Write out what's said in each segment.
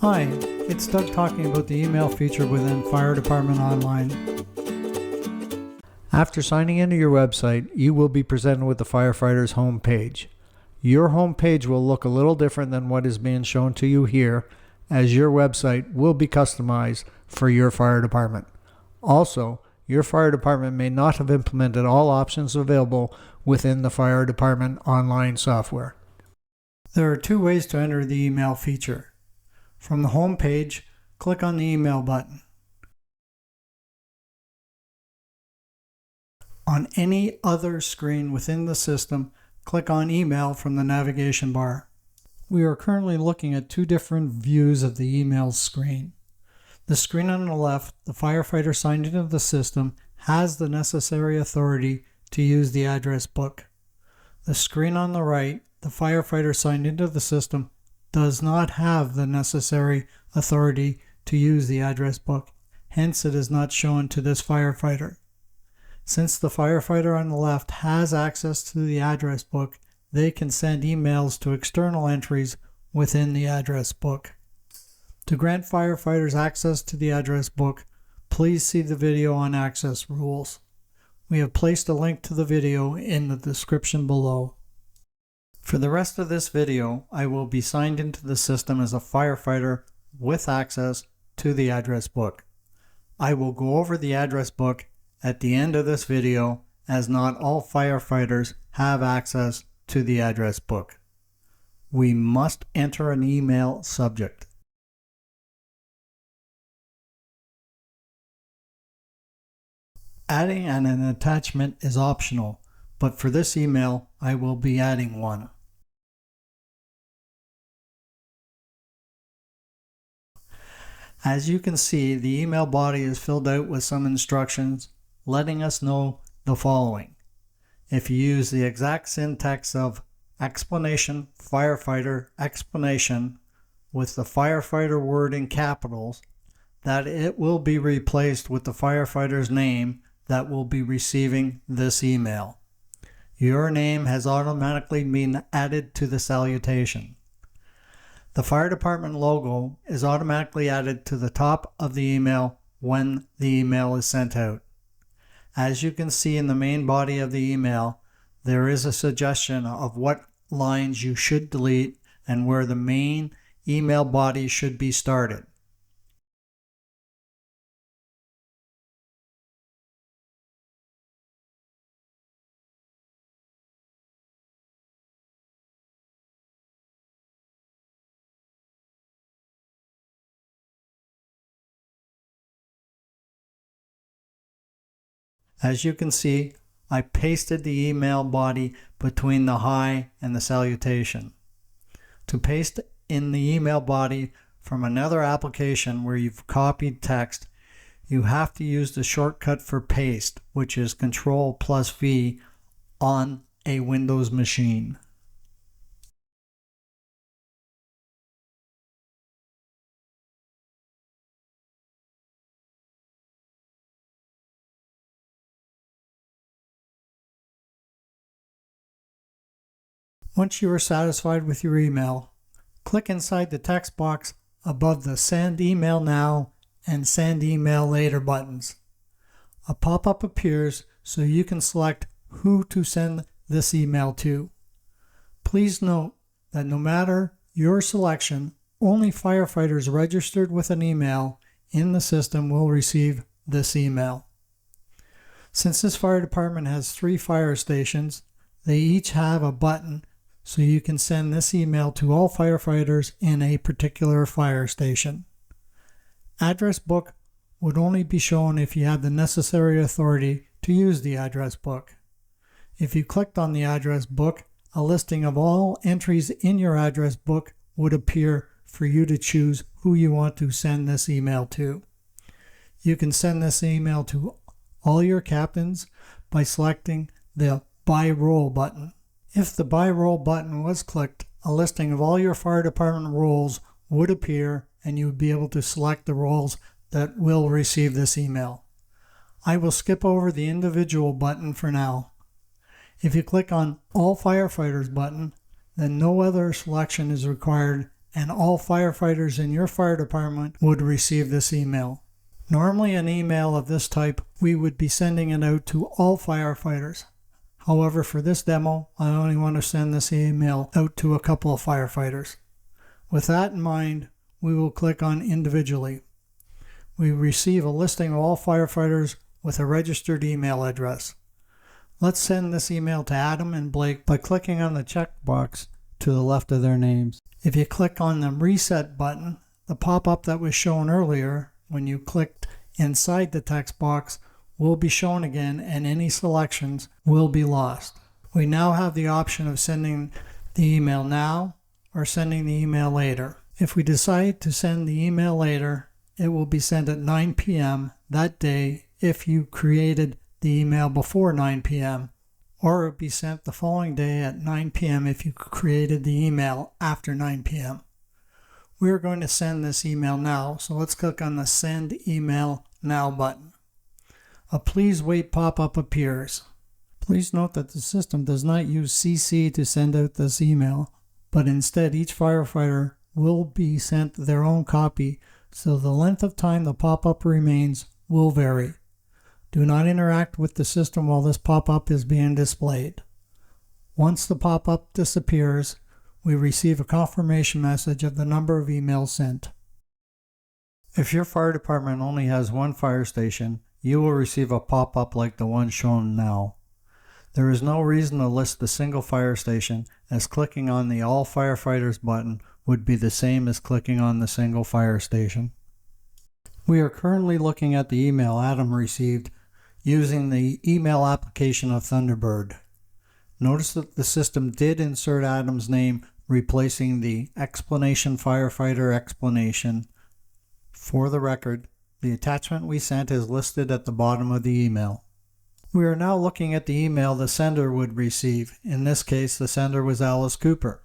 Hi, it's Doug talking about the email feature within Fire Department Online. After signing into your website, you will be presented with the firefighter's homepage. Your homepage will look a little different than what is being shown to you here, as your website will be customized for your fire department. Also, your fire department may not have implemented all options available within the Fire Department Online software. There are two ways to enter the email feature. From the home page, click on the email button. On any other screen within the system, click on Email from the navigation bar. We are currently looking at two different views of the email screen. The screen on the left, the firefighter signed into the system, has the necessary authority to use the address book. The screen on the right, the firefighter signed into the system, does not have the necessary authority to use the address book. Hence, it is not shown to this firefighter. Since the firefighter on the left has access to the address book, they can send emails to external entries within the address book. To grant firefighters access to the address book, please see the video on access rules. We have placed a link to the video in the description below. For the rest of this video, I will be signed into the system as a firefighter with access to the address book. I will go over the address book at the end of this video, as not all firefighters have access to the address book. We must enter an email subject. Adding an attachment is optional, but for this email, I will be adding one. As you can see, the email body is filled out with some instructions letting us know the following. If you use the exact syntax of explanation, firefighter, explanation with the firefighter word in capitals, that it will be replaced with the firefighter's name that will be receiving this email. Your name has automatically been added to the salutation. The fire department logo is automatically added to the top of the email when the email is sent out. As you can see in the main body of the email, there is a suggestion of what lines you should delete and where the main email body should be started. As you can see, I pasted the email body between the hi and the salutation. To paste in the email body from another application where you've copied text, you have to use the shortcut for paste, which is Ctrl+V on a Windows machine. Once you are satisfied with your email, click inside the text box above the Send Email Now and Send Email Later buttons. A pop-up appears so you can select who to send this email to. Please note that no matter your selection, only firefighters registered with an email in the system will receive this email. Since this fire department has 3 fire stations, they each have a button so you can send this email to all firefighters in a particular fire station. Address book would only be shown if you had the necessary authority to use the address book. If you clicked on the address book, a listing of all entries in your address book would appear for you to choose who you want to send this email to. You can send this email to all your captains by selecting the By Role button. If the By Role button was clicked, a listing of all your fire department roles would appear and you would be able to select the roles that will receive this email. I will skip over the individual button for now. If you click on All Firefighters button, then no other selection is required and all firefighters in your fire department would receive this email. Normally an email of this type, we would be sending it out to all firefighters. However, for this demo, I only want to send this email out to a couple of firefighters. With that in mind, we will click on Individually. We receive a listing of all firefighters with a registered email address. Let's send this email to Adam and Blake by clicking on the checkbox to the left of their names. If you click on the Reset button, the pop-up that was shown earlier when you clicked inside the text box will be shown again, and any selections will be lost. We now have the option of sending the email now or sending the email later. If we decide to send the email later, it will be sent at 9 p.m. that day if you created the email before 9 p.m., or it will be sent the following day at 9 p.m. if you created the email after 9 p.m. We are going to send this email now, so let's click on the Send Email Now button. A Please Wait pop-up appears. Please note that the system does not use CC to send out this email, but instead each firefighter will be sent their own copy, so the length of time the pop-up remains will vary. Do not interact with the system while this pop-up is being displayed. Once the pop-up disappears, we receive a confirmation message of the number of emails sent. If your fire department only has one fire station, you will receive a pop-up like the one shown now. There is no reason to list the single fire station, as clicking on the All Firefighters button would be the same as clicking on the single fire station. We are currently looking at the email Adam received using the email application of Thunderbird. Notice that the system did insert Adam's name, replacing the explanation firefighter explanation. For the record, the attachment we sent is listed at the bottom of the email. We are now looking at the email the sender would receive. In this case, the sender was Alice Cooper.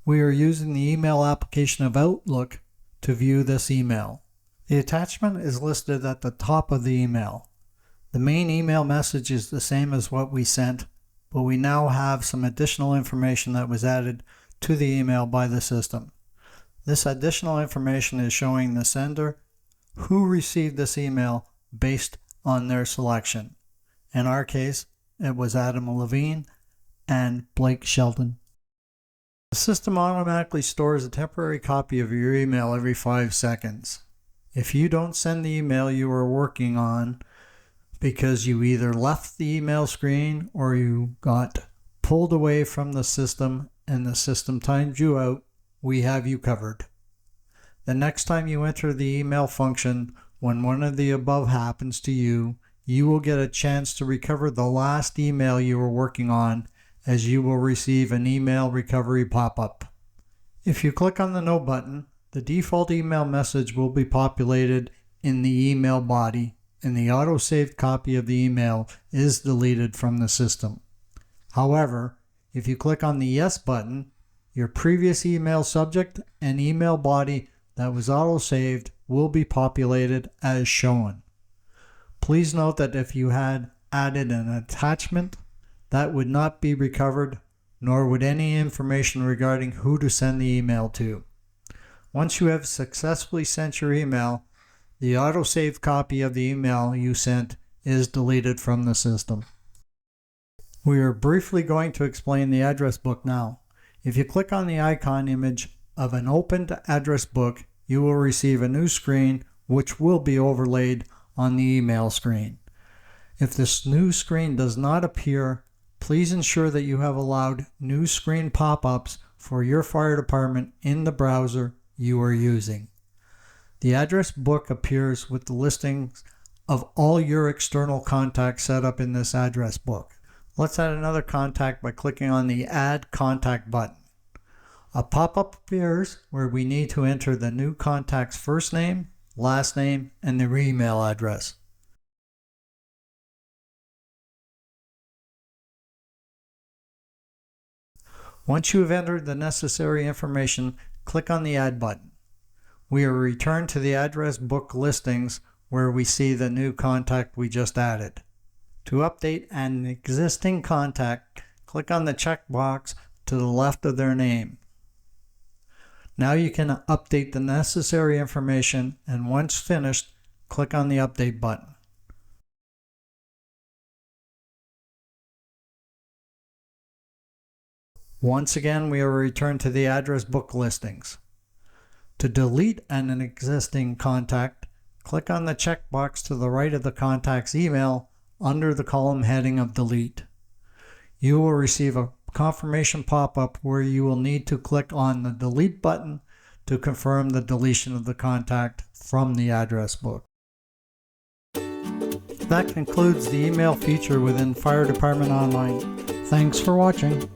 We are using the email application of Outlook to view this email. The attachment is listed at the top of the email. The main email message is the same as what we sent, but we now have some additional information that was added to the email by the system. This additional information is showing the sender who received this email based on their selection. In our case, it was Adam Levine and Blake Shelton. The system automatically stores a temporary copy of your email every 5 seconds. If you don't send the email you are working on because you either left the email screen or you got pulled away from the system and the system timed you out, we have you covered. The next time you enter the email function, when one of the above happens to you, you will get a chance to recover the last email you were working on, as you will receive an email recovery pop-up. If you click on the No button, the default email message will be populated in the email body, and the auto-saved copy of the email is deleted from the system. However, if you click on the Yes button, your previous email subject and email body that was auto-saved will be populated as shown. Please note that if you had added an attachment, that would not be recovered, nor would any information regarding who to send the email to. Once you have successfully sent your email, the auto-saved copy of the email you sent is deleted from the system. We are briefly going to explain the address book now. If you click on the icon image of an opened address book, you will receive a new screen which will be overlaid on the email screen. If this new screen does not appear, please ensure that you have allowed new screen pop-ups for your fire department in the browser you are using. The address book appears with the listings of all your external contacts set up in this address book. Let's add another contact by clicking on the Add Contact button. A pop-up appears where we need to enter the new contact's first name, last name, and their email address. Once you have entered the necessary information, click on the Add button. We are returned to the address book listings where we see the new contact we just added. To update an existing contact, click on the checkbox to the left of their name. Now you can update the necessary information, and once finished, click on the Update button. Once again, we are returned to the address book listings. To delete an existing contact, click on the checkbox to the right of the contact's email under the column heading of Delete. You will receive a confirmation pop-up where you will need to click on the Delete button to confirm the deletion of the contact from the address book. That concludes the email feature within Fire Department Online. Thanks for watching.